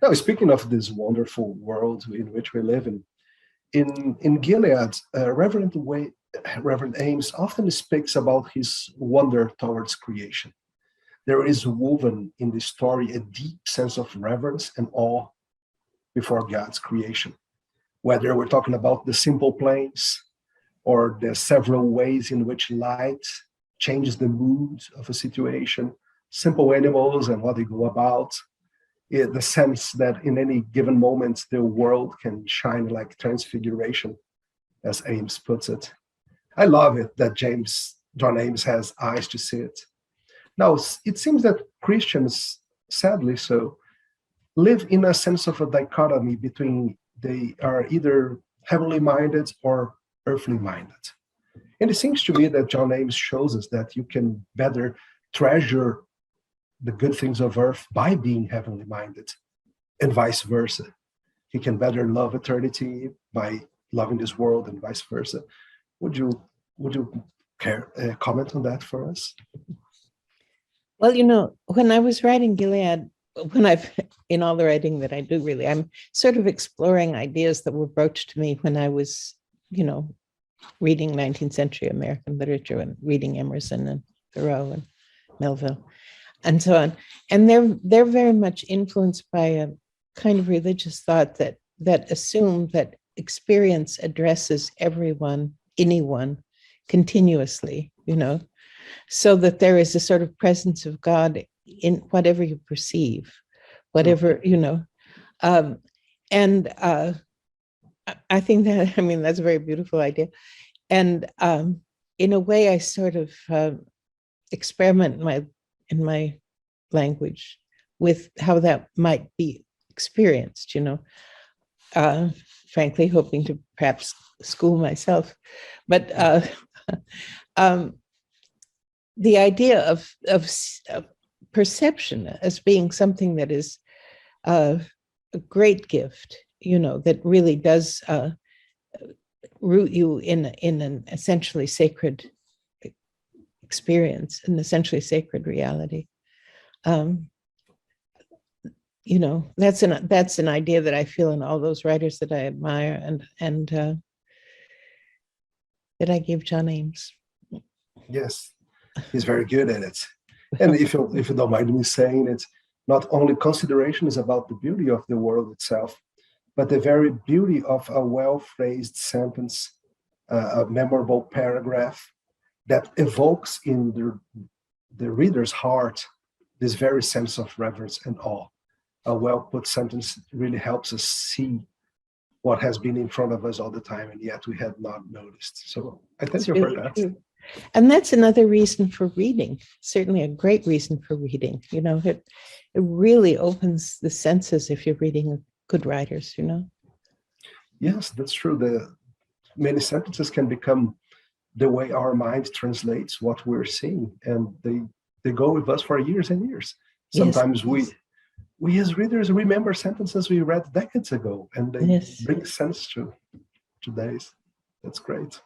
Now, speaking of this wonderful world in which we live in Gilead, Reverend Ames often speaks about his wonder towards creation. There is woven in the story a deep sense of reverence and awe before God's creation. Whether we're talking about the simple planes or the several ways in which light changes the mood of a situation, simple animals and what they go about, the sense that in any given moment, the world can shine like transfiguration, as Ames puts it. I love it that John Ames has eyes to see it. Now, it seems that Christians, sadly so, live in a sense of a dichotomy between they are either heavenly minded or earthly minded. And it seems to me that John Ames shows us that you can better treasure the good things of earth by being heavenly minded, and vice versa. You can better love eternity by loving this world, and vice versa. Would you care comment on that for us? Well, you know, when I was writing Gilead, in all the writing that I do, really, I'm sort of exploring ideas that were broached to me when I was, you know, reading 19th century American literature and reading Emerson and Thoreau and Melville and so on. And they're very much influenced by a kind of religious thought that assumed that experience addresses everyone, anyone, continuously, you know, so that there is a sort of presence of God in whatever you perceive, whatever, you know. I think that, I mean, that's a very beautiful idea. And in a way, I sort of experiment in my language with how that might be experienced, you know, frankly, hoping to perhaps school myself. But the idea of perception as being something that is a great gift, you know, that really does root you in an essentially sacred experience, an essentially sacred reality. You know, that's an idea that I feel in all those writers that I admire and that I give John Ames. Yes, he's very good at it. And if you don't mind me saying it, not only consideration is about the beauty of the world itself, but the very beauty of a well-phrased sentence, a memorable paragraph that evokes in the reader's heart this very sense of reverence and awe. A well-put sentence really helps us see what has been in front of us all the time, and yet we had not noticed. So I thank you for that. True. And that's another reason for reading, certainly a great reason for reading. You know, it really opens the senses if you're reading good writers, you know. Yes, that's true. Many sentences can become the way our mind translates what we're seeing, and they go with us for years and years. Sometimes yes. we as readers remember sentences we read decades ago, and they yes. bring sense to today's. That's great.